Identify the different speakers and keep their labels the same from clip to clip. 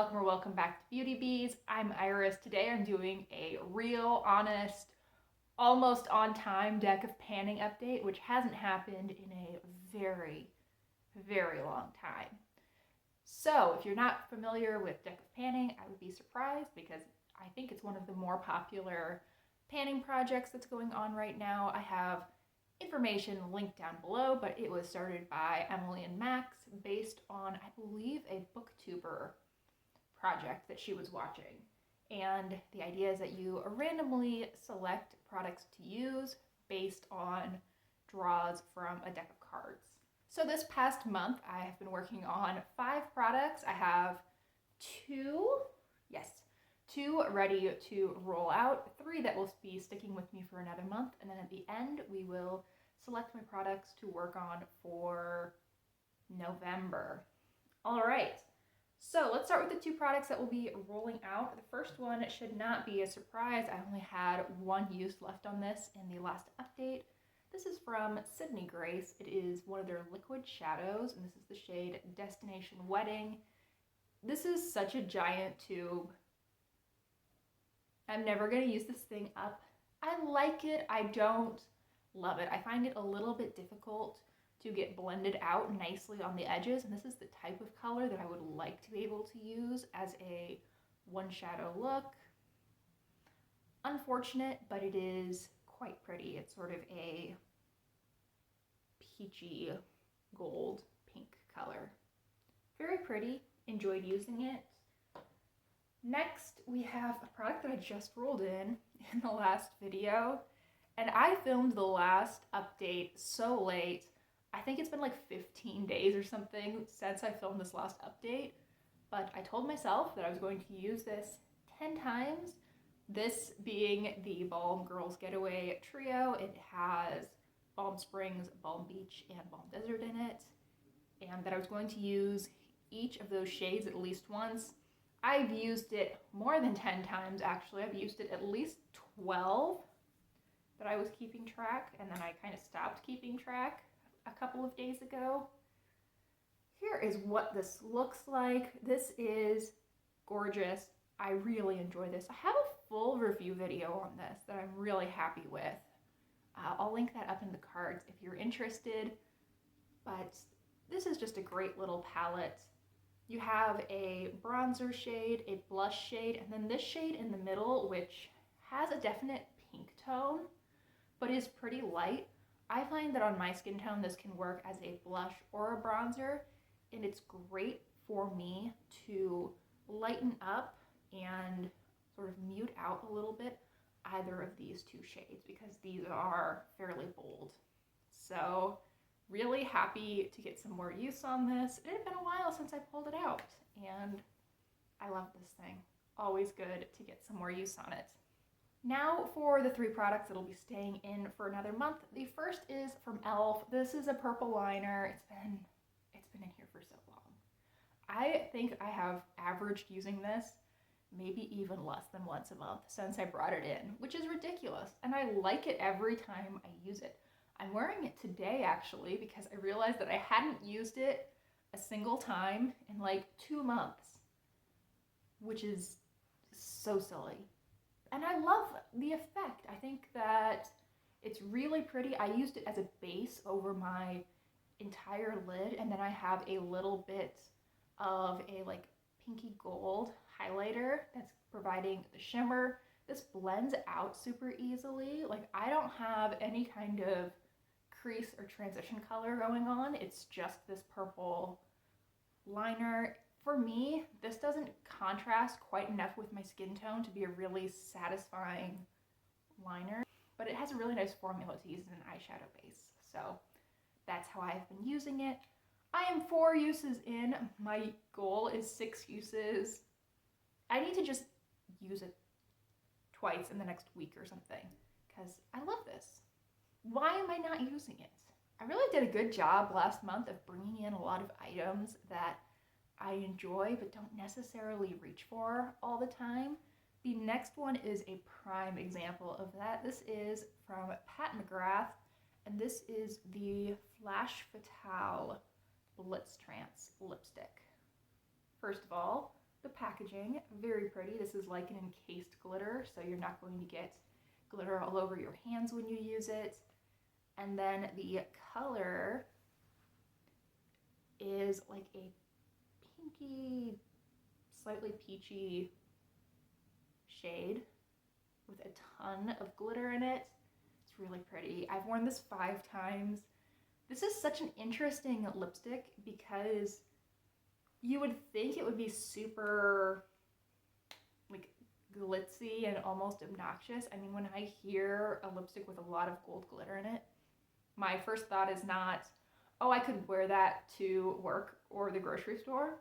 Speaker 1: welcome or welcome back to Beauty Bees. I'm Iris. Today I'm doing a real, honest, almost on time deck of panning update, which hasn't happened in a very, very long time. So if you're not familiar with deck of panning, I would be surprised because I think it's one of the more popular panning projects that's going on right now. I have information linked down below, but it was started by Emily and Max based on, I believe, a booktuber project that she was watching. And the idea is that you randomly select products to use based on draws from a deck of cards. So this past month, I have been working on 5 products. I have two ready to roll out, 3 that will be sticking with me for another month, and then at the end, we will select my products to work on for November. All right, so let's start with the 2 products that will be rolling out. The first one should not be a surprise. I only had 1 use left on this in the last update. This is from Sydney Grace. It is one of their liquid shadows, and this is the shade Destination Wedding. This is such a giant tube. I'm never going to use this thing up. I like it. I don't love it. I find it a little bit difficult to get blended out nicely on the edges, and this is the type of color that I would like to be able to use as a one shadow look. Unfortunate, but it is quite pretty. It's sort of a peachy gold pink color. Very pretty. Enjoyed using it. Next, we have a product that I just rolled in the last video, and I filmed the last update so late. I think it's been like 15 days or something since I filmed this last update, but I told myself that I was going to use this 10 times, this being the Balm Girls Getaway Trio. It has Balm Springs, Balm Beach, and Balm Desert in it, and that I was going to use each of those shades at least once. I've used it more than 10 times, actually. I've used it at least 12 that I was keeping track, and then I kind of stopped keeping track a couple of days ago. Here is what this looks like. This is gorgeous. I really enjoy this. I have a full review video on this that I'm really happy with. I'll link that up in the cards if you're interested, but this is just a great little palette. You have a bronzer shade, a blush shade, and then this shade in the middle, which has a definite pink tone, but is pretty light. I find that on my skin tone, this can work as a blush or a bronzer, and it's great for me to lighten up and sort of mute out a little bit either of these 2 shades because these are fairly bold. So really happy to get some more use on this. It had been a while since I pulled it out, and I love this thing. Always good to get some more use on it. Now for the 3 products that'll be staying in for another month. The first is from e.l.f. This is a purple liner. It's been in here for so long. I think I have averaged using this maybe even less than once a month since I brought it in, which is ridiculous, and I like it every time I use it. I'm wearing it today actually because I realized that I hadn't used it a single time in like 2 months, which is so silly. And I love the effect. I think that it's really pretty. I used it as a base over my entire lid, and then I have a little bit of a like pinky gold highlighter that's providing the shimmer. This blends out super easily. Like, I don't have any kind of crease or transition color going on. It's just this purple liner. For me, this doesn't contrast quite enough with my skin tone to be a really satisfying liner, but it has a really nice formula to use as an eyeshadow base. So that's how I've been using it. I am 4 uses in. My goal is 6 uses. I need to just use it twice in the next week or something because I love this. Why am I not using it? I really did a good job last month of bringing in a lot of items that I enjoy but don't necessarily reach for all the time. The next one is a prime example of that. This is from Pat McGrath, and this is the Flash Fatale Blitz Trance lipstick. First of all, the packaging, very pretty. This is like an encased glitter, so you're not going to get glitter all over your hands when you use it. And then the color is like a pinky, slightly peachy shade with a ton of glitter in it. It's really pretty. I've worn this 5 times. This is such an interesting lipstick because you would think it would be super like glitzy and almost obnoxious. I mean, when I hear a lipstick with a lot of gold glitter in it, my first thought is not, oh, I could wear that to work or the grocery store.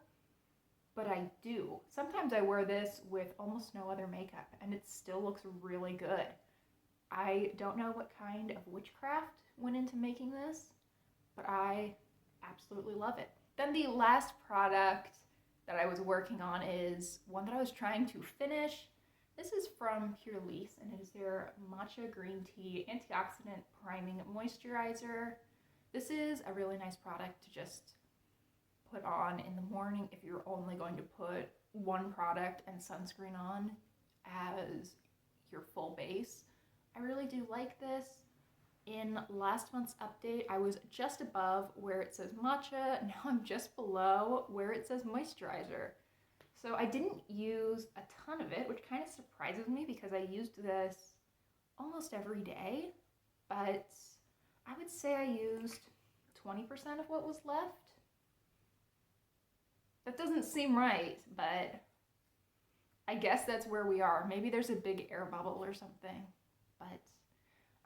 Speaker 1: But I do. Sometimes I wear this with almost no other makeup and it still looks really good. I don't know what kind of witchcraft went into making this, but I absolutely love it. Then the last product that I was working on is one that I was trying to finish. This is from Purlisse, and it is their Matcha Green Tea Antioxidant Priming Moisturizer. This is a really nice product to just put on in the morning if you're only going to put one product and sunscreen on as your full base. I really do like this. In last month's update, I was just above where it says matcha. Now I'm just below where it says moisturizer. So I didn't use a ton of it, which kind of surprises me because I used this almost every day. But I would say I used 20% of what was left. That doesn't seem right, but I guess that's where we are. Maybe there's a big air bubble or something, but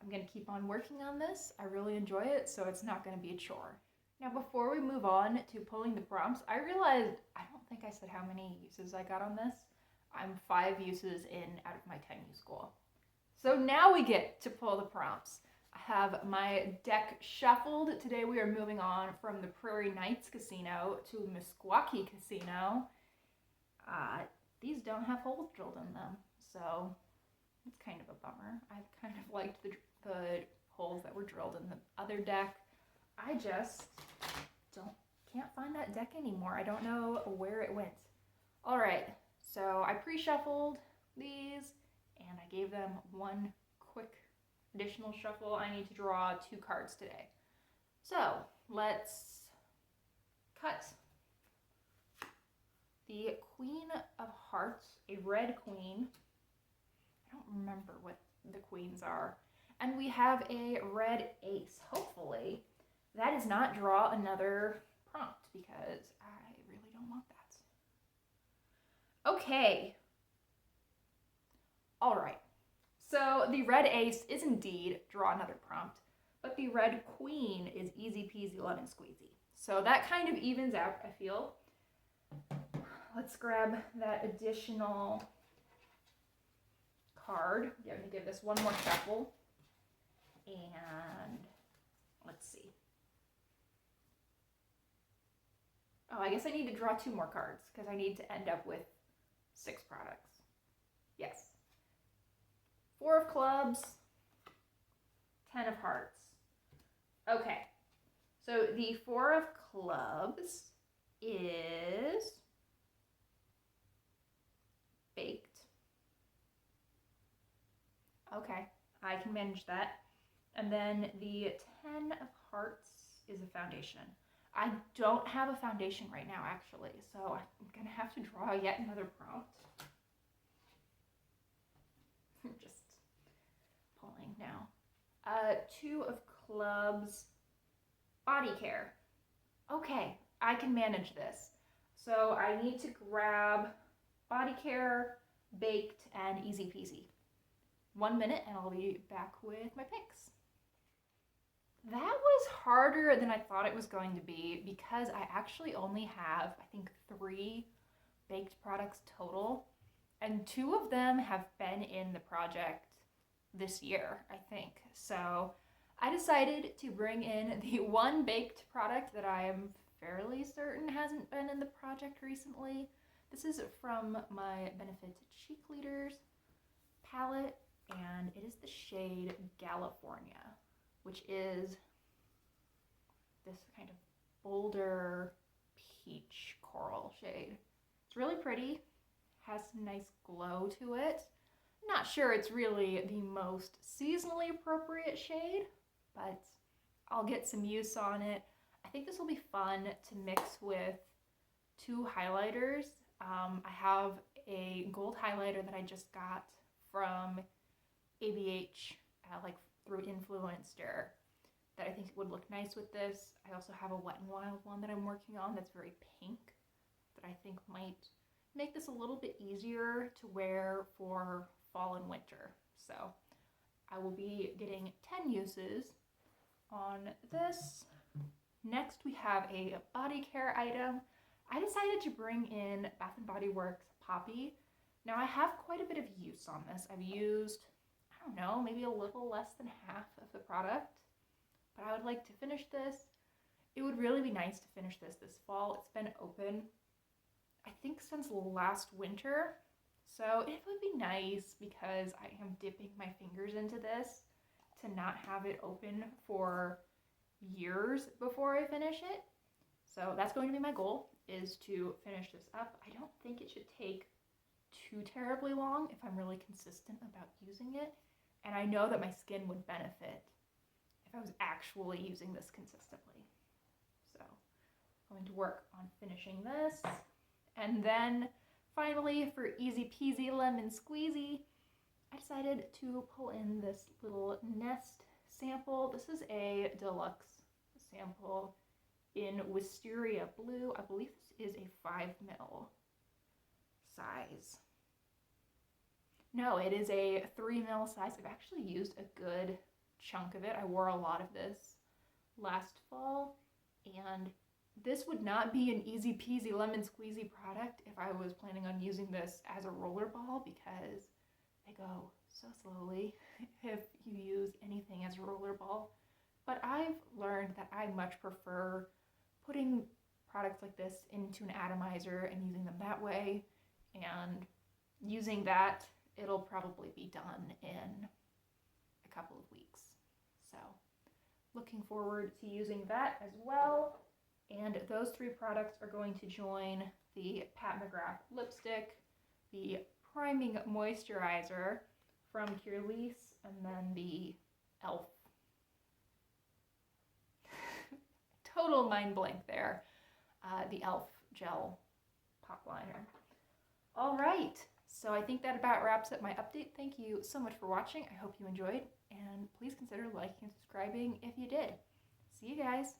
Speaker 1: I'm going to keep on working on this. I really enjoy it, so it's not going to be a chore. Now, before we move on to pulling the prompts, I realized I don't think I said how many uses I got on this. I'm 5 uses in out of my 10-use goal. So now we get to pull the prompts. I have my deck shuffled. Today we are moving on from the Prairie Knights Casino to Meskwaki Casino. These don't have holes drilled in them, so it's kind of a bummer. I kind of liked the holes that were drilled in the other deck. I just can't find that deck anymore. I don't know where it went. All right, so I pre-shuffled these and I gave them one quick additional shuffle. I need to draw 2 cards today. So let's cut the Queen of Hearts, a red queen. I don't remember what the queens are. And we have a red ace. Hopefully that does not draw another prompt because I really don't want that. Okay. All right. So the red ace is indeed draw another prompt, but the red queen is easy peasy lemon squeezy. So that kind of evens out, I feel. Let's grab that additional card. I'm going to give this one more shuffle. And let's see. Oh, I guess I need to draw 2 more cards because I need to end up with 6 products. Yes. 4 of clubs, 10 of hearts. Okay. So the 4 of clubs is baked. Okay, I can manage that. And then the 10 of hearts is a foundation. I don't have a foundation right now, actually, so I'm going to have to draw yet another prompt. I'm just pulling now. 2 of clubs, body care. Okay, I can manage this. So I need to grab body care, baked, and easy peasy. 1 minute and I'll be back with my picks. That was harder than I thought it was going to be because I actually only have, I think, 3 baked products total. And 2 of them have been in the project this year, I think. So I decided to bring in the 1 baked product that I am fairly certain hasn't been in the project recently. This is from my Benefit Cheek Leaders palette, and it is the shade California, which is this kind of bolder peach coral shade. It's It's really pretty, has some nice glow to it. Not sure it's really the most seasonally appropriate shade, but I'll get some use on it. I think this will be fun to mix with two highlighters. I have a gold highlighter that I just got from ABH, like through Influenster, that I think would look nice with this. I also have a Wet n Wild one that I'm working on that's very pink that I think might make this a little bit easier to wear for fall and winter. So I will be getting 10 uses on this. Next we have a body care item. I decided to bring in Bath & Body Works Poppy. Now I have quite a bit of use on this. I've used, I don't know, maybe a little less than half of the product, but I would like to finish this. It would really be nice to finish this fall. It's been open, I think, since last winter. So it would be nice, because I am dipping my fingers into this, to not have it open for years before I finish it. So that's going to be my goal, is to finish this up. I don't think it should take too terribly long if I'm really consistent about using it. And I know that my skin would benefit if I was actually using this consistently. So I'm going to work on finishing this. And then finally, for easy peasy lemon squeezy, I decided to pull in this little Nest sample. This is a deluxe sample in Wisteria Blue. I believe this is a 5 ml size. No, it is a 3 ml size. I've actually used a good chunk of it. I wore a lot of this last fall, and this would not be an easy peasy lemon squeezy product if I was planning on using this as a roller ball, because they go so slowly if you use anything as a roller ball. But I've learned that I much prefer putting products like this into an atomizer and using them that way, and using that, it'll probably be done in a couple of weeks. So looking forward to using that as well. And those 3 products are going to join the Pat McGrath lipstick, the priming moisturizer from Curlise, and then the e.l.f. Total mind blank there. The e.l.f. gel pop liner. All right, so I think that about wraps up my update. Thank you so much for watching. I hope you enjoyed, and please consider liking and subscribing if you did. See you guys.